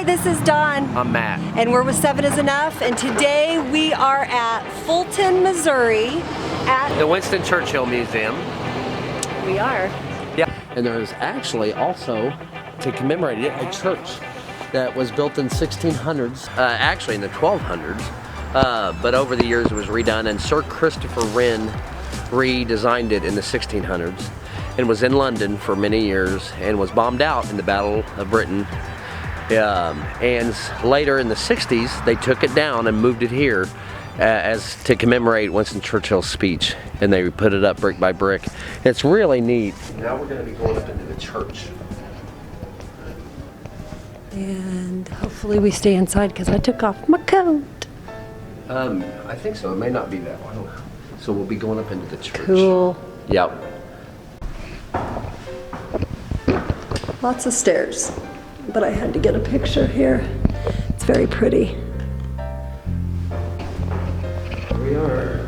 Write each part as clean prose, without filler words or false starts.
Hi, this is Dawn. I'm Matt. And we're with 7 is Enough, and today we are at Fulton, Missouri at The Winston Churchill Museum. We are. Yeah. And there's actually also, to commemorate it, a church that was built in 1600s, actually in the 1200s, but over the years it was redone, and Sir Christopher Wren redesigned it in the 1600s and was in London for many years and was bombed out in the Battle of Britain. And later in the 60s, they took it down and moved it here as to commemorate Winston Churchill's speech, and they put it up brick by brick. It's really neat. Now we're going to be going up into the church. And hopefully we stay inside because I took off my coat. I think so. It may not be that one. So we'll be going up into the church. Cool. Yep. Lots of stairs, but I had to get a picture here. It's very pretty. Here we are.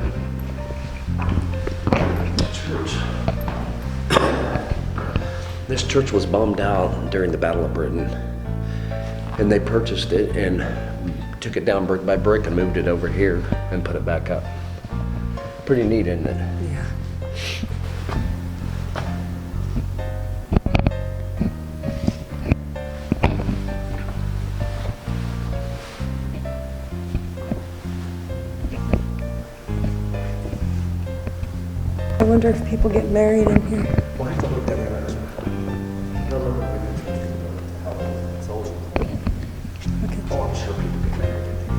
Church. This church was bombed out during the Battle of Britain, and they purchased it and took it down brick by brick and moved it over here and put it back up. Pretty neat, isn't it? Yeah. I wonder if people get married in here. We'll have to look at it. I don't remember how old it's old. Okay. Oh, I'm sure people get married in here.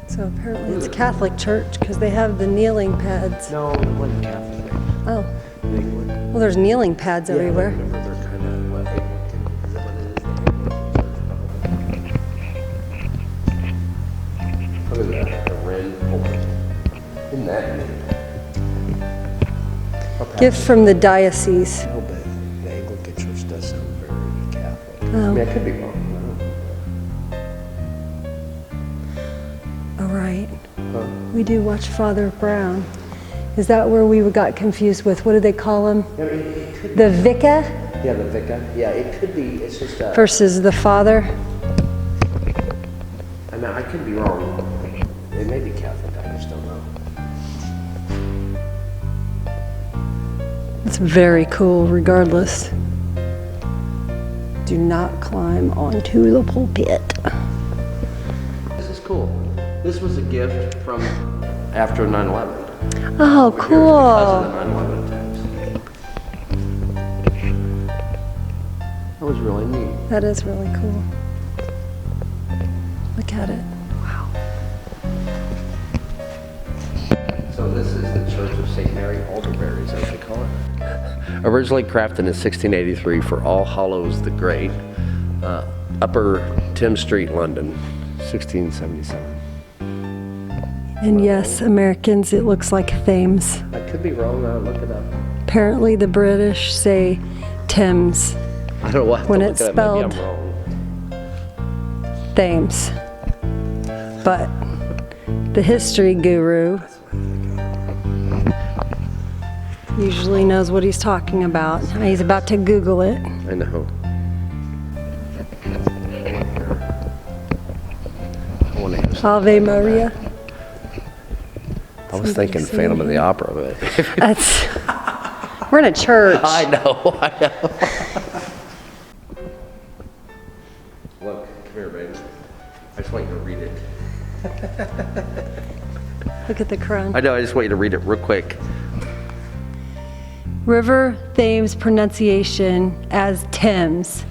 So apparently it's a Catholic church because they have the kneeling pads. No, it wasn't Catholic. Oh, England. well, there's kneeling pads everywhere. Remember, they're kind of what, Anglican, is that what it is? Look at that, the Wren pulpit. Isn't that neat? Gift from the diocese. No, but the Anglican Church does sound very Catholic. I Oh. mean, I could be wrong. All right. Huh? We do watch Father Brown. Is that where we got confused with, what do they call him? Yeah, it could The vicar be. Yeah, the vicar. Yeah, it could be. It's just versus the father? I mean, I could be wrong. It may be Catholic. I just don't know. It's very cool regardless. Do not climb onto the pulpit. This is cool. This was a gift from after 9/11. Oh, Because cool. of the 9/11 attacks. That was really neat. That is really cool. Look at it. Wow. So this is the Church of St. Mary Alderbury, is that what they call it? Originally crafted in 1683 for All Hallows the Great, Upper Thames Street, London, 1677. And yes, Americans, it looks like Thames. I could be wrong, I'll look it up. Apparently the British say Thames, I don't know what When to it's look it up. Maybe spelled- I'm wrong. Thames. But the history guru usually knows what he's talking about. He's about to Google it. I know. I want to have Ave Maria. I was thinking Phantom of the Opera, but That's, we're in a church. I know. Look, come here, baby. I just want you to read it. Look at the crown. I know, I just want you to read it real quick. River Thames pronunciation as Thames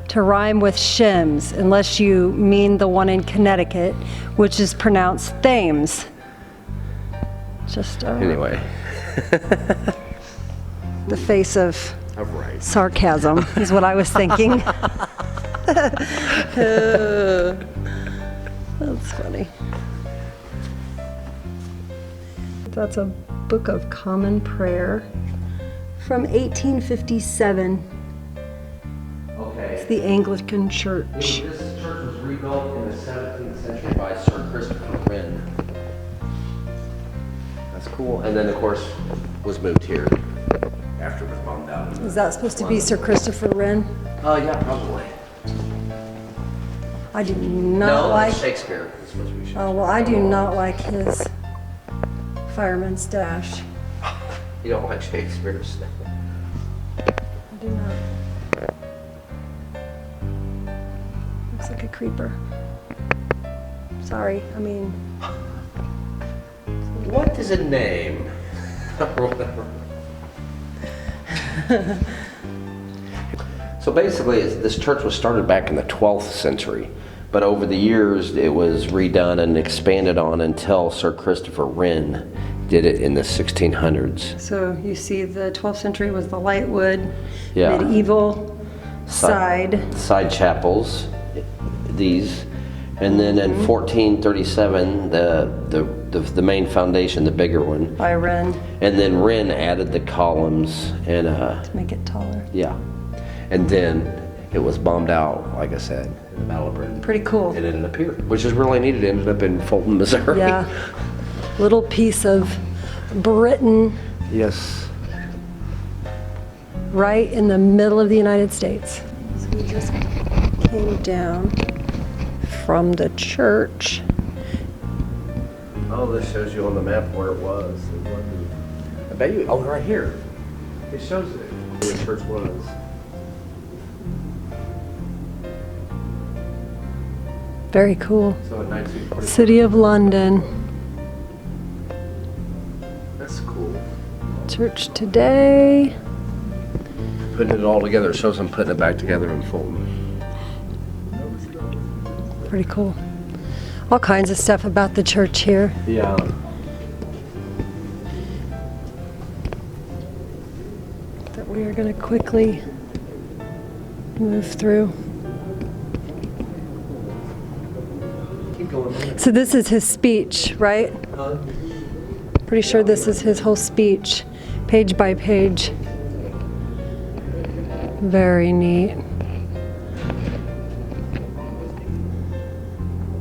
to rhyme with Shims, unless you mean the one in Connecticut, which is pronounced Thames. Just Anyway. the face of All right. sarcasm is what I was thinking. That's funny. That's a Book of Common Prayer from 1857. Okay. It's the Anglican Church. This church was rebuilt in the 17th century by Sir Christopher Wren. That's cool. And then, of course, was moved here after it was bombed out. Is that supposed to be Sir Christopher Wren? Oh, yeah, probably. I do not like. Shakespeare. It's supposed to be Shakespeare. Oh well, I do not like his fireman's dash. You don't like Shakespeare's stuff? I do not. Looks like a creeper. Sorry, I mean. What is a name? So basically, this church was started back in the 12th century, but over the years it was redone and expanded on until Sir Christopher Wren did it in the 1600s. So you see the 12th century was the Lightwood, Yeah. medieval side. Side chapels, these, and then in 1437 the main foundation, the bigger one, By Wren and then Wren added the columns and to make it taller. yeah, and then it was bombed out, like I said, in the Battle of Britain. Pretty cool. It ended up here, which is really neat. It ended up in Fulton, Missouri. Yeah. Little piece of Britain Yes. right in the middle of the United States. So we just came down from the church. Oh, this shows you on the map where it was. I bet you. Oh, right here. It shows it. Where the church was. Very cool. So in 1940. City of London. That's cool. Church today. Putting it all together, it shows them putting it back together in Fulton. Pretty cool. All kinds of stuff about the church here. Yeah. That we are going to quickly move through. Keep going. So this is his speech, right? Pretty sure this is his whole speech, page by page. Very neat.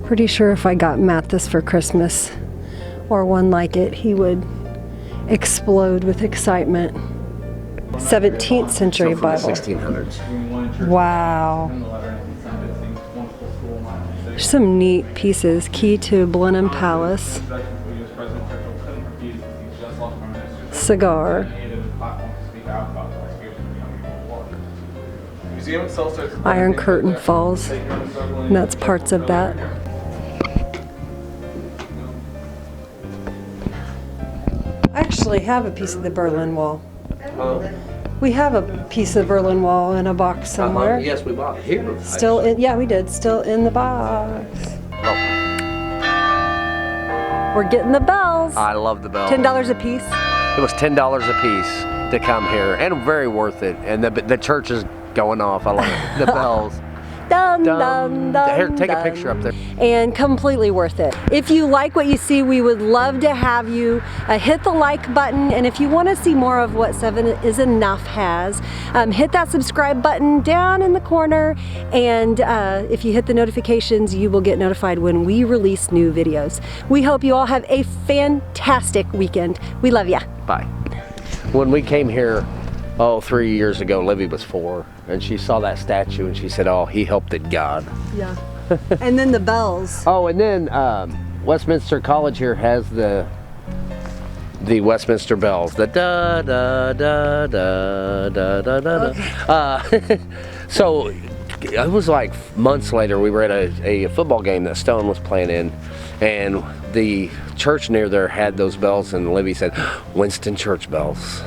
Pretty sure if I got Matt this for Christmas, or one like it, he would explode with excitement. 17th century So from the Bible. 1600s. Wow. There's some neat pieces. Key to Blenheim Palace. Cigar. Iron Curtain Falls. And that's parts of that. I actually have a piece of the Berlin Wall. We have a piece of Berlin Wall in a box somewhere. Yes, we bought it here. Still in, yeah, we did. Still in the box. Oh, We're getting the bells. I love the bells. $10 a piece. It was $10 a piece to come here, and very worth it. And the church is going off. I love it. The bells. Dun, dun, dun, Here, take a dun. picture up there. And completely worth it. If you like what you see, we would love to have you hit the like button. And if you want to see more of what 7 is Enough has, hit that subscribe button down in the corner. And if you hit the notifications, you will get notified when we release new videos. We hope you all have a fantastic weekend. We love ya. Bye. When we came here, 3 years ago, Livy was 4, and she saw that statue and she said, "Oh, he helped it, God." Yeah. And then the bells. Oh, and then Westminster College here has the Westminster bells, the da da da da da da da. Okay. So it was like months later, we were at a football game that Stone was playing in, and the church near there had those bells, and Libby said, "Winston Church bells."